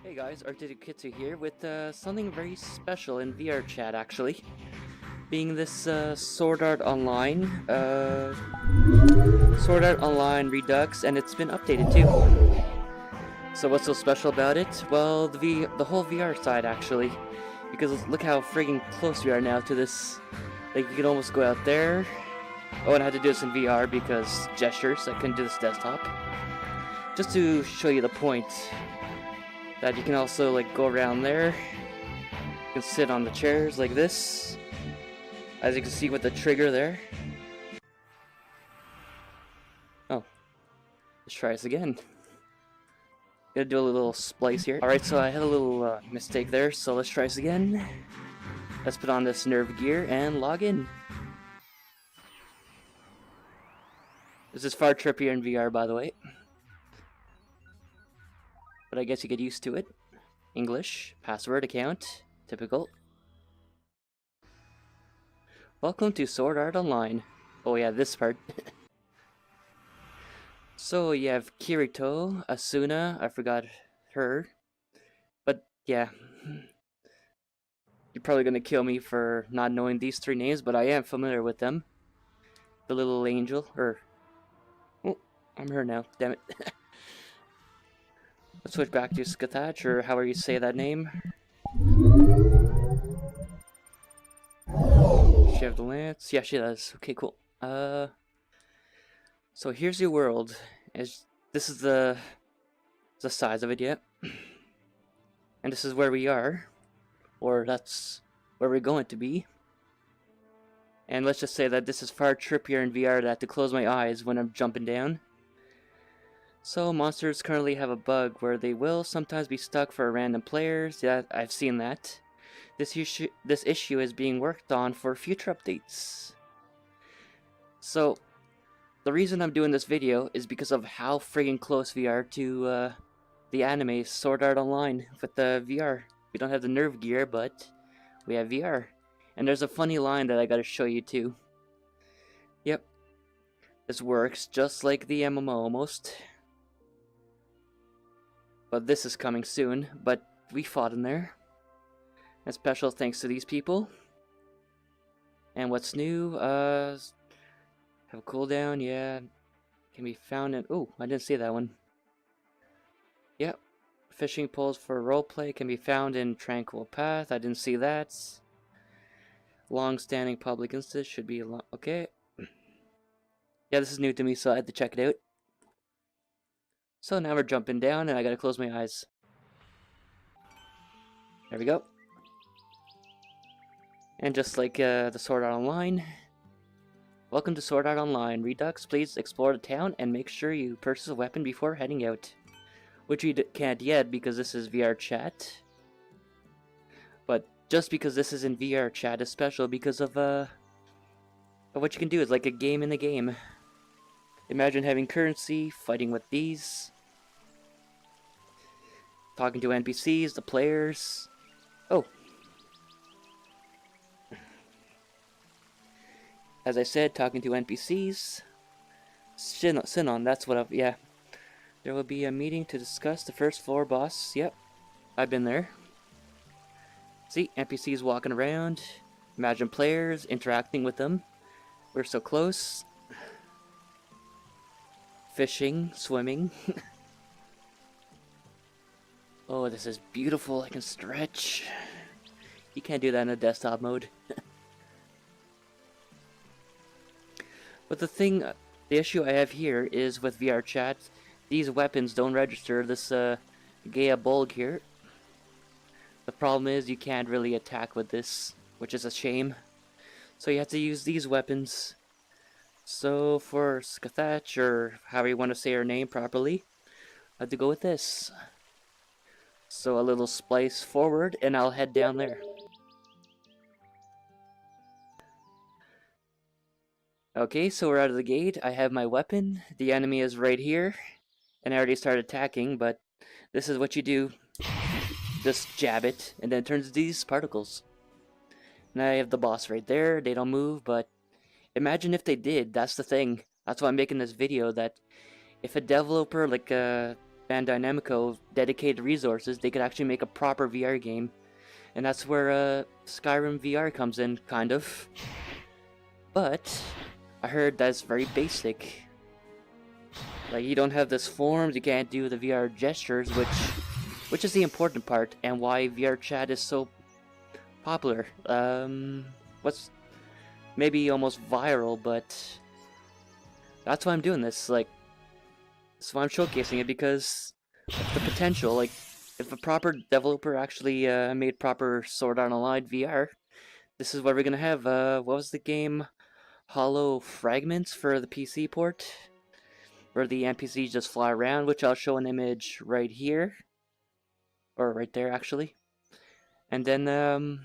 Hey guys, Artidukitsu here with something very special in VRChat actually. Being this Sword Art Online Redux, and it's been updated too. So what's so special about it? Well, the whole VR side actually, because look how friggin' close we are now to this. Like you can almost go out there. Oh, and I had to do this in VR because gestures. I couldn't do this desktop. Just to show you the point. That you can also like go around there. You can sit on the chairs like this, as you can see with the trigger there. Oh, let's try this again. Gonna do a little splice here. Alright, so I had a little mistake there, so let's try this again. Let's put on this nerve gear and log in. This is far trippier in VR, by the way. But I guess you get used to it. English, password, account, typical. Welcome to Sword Art Online. Oh yeah, this part. So you have Kirito, Asuna, I forgot her. But yeah. You're probably gonna kill me for not knowing these three names, but I am familiar with them. The little angel, or... Oh, I'm her now, damn it. Let's switch back to Skathach, or however you say that name. She have the lance? Yeah, she does. Okay, cool. So here's your world. This is the size of it yet. And this is where we are. Or that's where we're going to be. And let's just say that this is far trippier in VR that I have to close my eyes when I'm jumping down. So monsters currently have a bug where they will sometimes be stuck for random players. Yeah, I've seen that. This issue is being worked on for future updates. So the reason I'm doing this video is because of how friggin' close we are to the anime Sword Art Online with the VR. We don't have the nerve gear, but we have VR. And there's a funny line that I gotta show you too. Yep. This works just like the MMO almost. But this is coming soon, but we fought in there. And special thanks to these people. And what's new? Have a cooldown, yeah. Can be found in... Oh, I didn't see that one. Yep. Fishing poles for roleplay can be found in Tranquil Path. I didn't see that. Long-standing public instance should be... Okay. Yeah, this is new to me, so I had to check it out. So now we're jumping down, and I gotta close my eyes. There we go. And just like the Sword Art Online, welcome to Sword Art Online. Redux, please explore the town and make sure you purchase a weapon before heading out. Which we can't yet because this is VRChat. But just because this is in VRChat is special because of what you can do. It's like a game in a game. Imagine having currency, fighting with these. Talking to NPCs, the players. Oh. As I said, talking to NPCs. Sinon, that's what yeah. There will be a meeting to discuss the first floor boss. Yep. I've been there. See, NPCs walking around. Imagine players interacting with them. We're so close. Fishing, swimming. Oh, this is beautiful. I can stretch. You can't do that in a desktop mode. But the issue I have here is with VRChat, these weapons don't register this Gaia Bulg here. The problem is you can't really attack with this, which is a shame. So you have to use these weapons. So for Skathach, or however you want to say her name properly, I have to go with this. So a little splice forward, and I'll head down there. Okay, so we're out of the gate. I have my weapon. The enemy is right here. And I already started attacking, but this is what you do. Just jab it, and then it turns these particles. Now I have the boss right there. They don't move, but imagine if they did. That's the thing. That's why I'm making this video, that if a developer like Bandai Namco dedicated resources, they could actually make a proper VR game. And that's where Skyrim VR comes in, kind of. But I heard that's very basic. Like, you don't have this forms, you can't do the VR gestures, which is the important part, and why VRChat is so popular. What's maybe almost viral, but that's why I'm doing this. Like, that's why I'm showcasing it, because of the potential. Like, if a proper developer actually made proper Sword Art Online VR, this is what we're gonna have. What was the game? Hollow Fragments for the PC port, where the NPCs just fly around, which I'll show an image right here, or right there actually. And then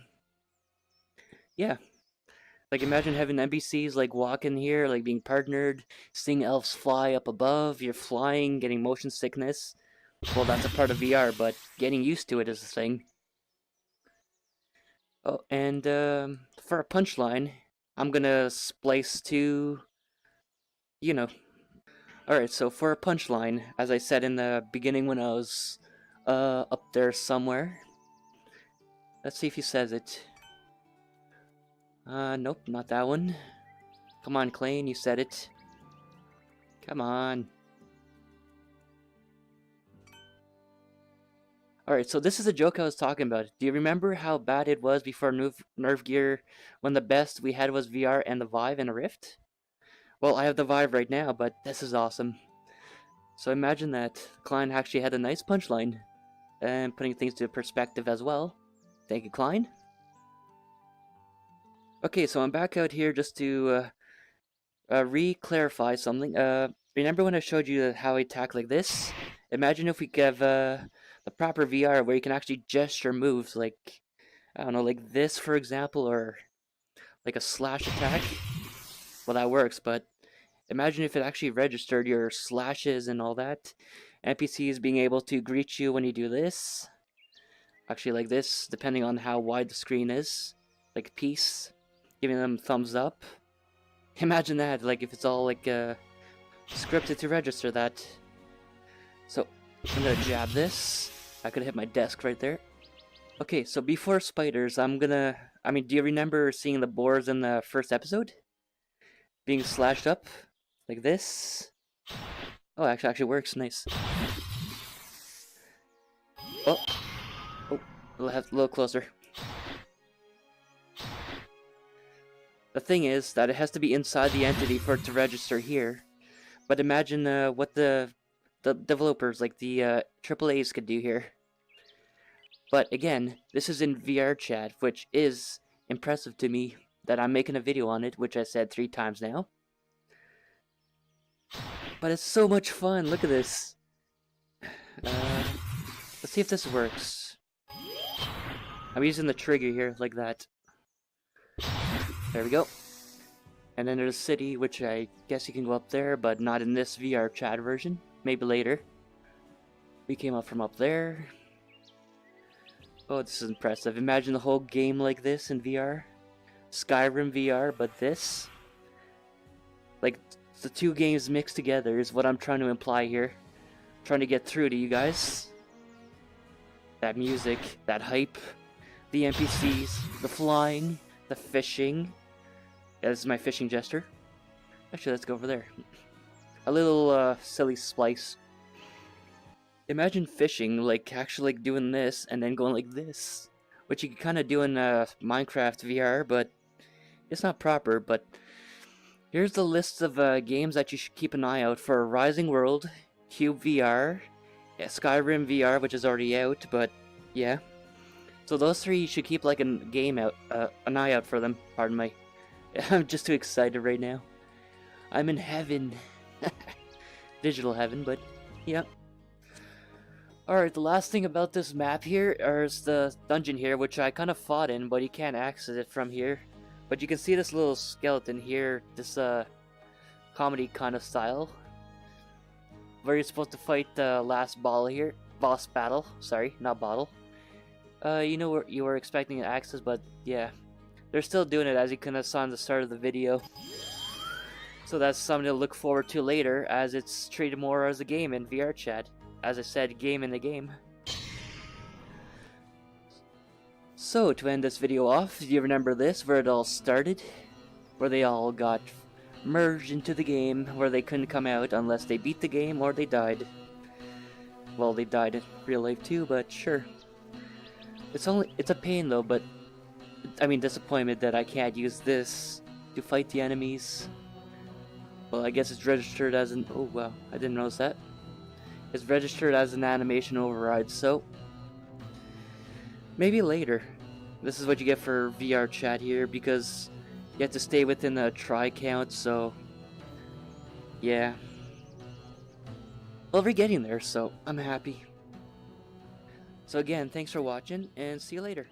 yeah, like imagine having NPCs like walking here, like being partnered, seeing elves fly up above, you're flying, getting motion sickness. Well, that's a part of VR, but getting used to it is the thing. Oh, and for a punchline, I'm gonna splice to, you know. Alright, so for a punchline, as I said in the beginning when I was up there somewhere. Let's see if he says it. Nope, not that one. Come on, Clayne, you said it. Come on. Alright, so this is a joke I was talking about. Do you remember how bad it was before Nerf gear, when the best we had was VR and the Vive and a Rift? Well, I have the Vive right now, but this is awesome. So imagine that. Klein actually had a nice punchline. And putting things to perspective as well. Thank you, Klein. Okay, so I'm back out here just to re-clarify something. Remember when I showed you how I attack like this? Imagine if we could have the proper VR where you can actually gesture moves like, I don't know, like this for example, or like a slash attack. Well, that works, but imagine if it actually registered your slashes and all that. NPCs being able to greet you when you do this. Actually like this, depending on how wide the screen is. Like peace. Giving them thumbs up. Imagine that, like if it's all like scripted to register that. So I'm gonna jab this. I could hit my desk right there. Okay, so before spiders, do you remember seeing the boars in the first episode? Being slashed up like this. Oh, actually works. Nice. Oh, a little closer. The thing is that it has to be inside the entity for it to register here. But imagine what the developers, like the AAAs, could do here. But again, this is in VRChat, which is impressive to me that I'm making a video on it, which I said 3 times now. But it's so much fun. Look at this. Let's see if this works. I'm using the trigger here, like that. There we go. And then there's a city, which I guess you can go up there, but not in this VRChat version. Maybe later. We came up from up there. Oh, this is impressive. Imagine the whole game like this in VR. Skyrim VR, but this. Like, the 2 games mixed together is what I'm trying to imply here. Trying to get through to you guys. That music, that hype, the NPCs, the flying, the fishing. Yeah, this is my fishing gesture. Actually, let's go over there. A little silly splice. Imagine fishing, like actually like doing this and then going like this, which you can kind of do in Minecraft VR, but it's not proper. But here's the list of games that you should keep an eye out for: Rising World, Cube VR, yeah, Skyrim VR, which is already out, but yeah. So those 3 you should keep like an eye out for them. Pardon me. I'm just too excited right now. I'm in heaven. Digital heaven, but yeah. Alright, the last thing about this map here is the dungeon here, which I kind of fought in, but you can't access it from here. But you can see this little skeleton here, this comedy kind of style, where you're supposed to fight the last boss battle. Sorry, not bottle. You know what you were expecting access, but yeah. They're still doing it, as you kind of saw in the start of the video. So that's something to look forward to later, as it's treated more as a game in VRChat. as I said, game in the game. So, to end this video off, do you remember this, where it all started? Where they all got merged into the game, where they couldn't come out unless they beat the game or they died. Well, they died in real life too, but sure. It's a pain though, but I mean disappointment that I can't use this to fight the enemies. Well, I guess it's registered as an, oh wow, I didn't notice that. It's registered as an animation override, so maybe later. This is what you get for VRChat here, because you have to stay within a try count, so yeah. Well, we're getting there, so I'm happy. So again, thanks for watching, and see you later.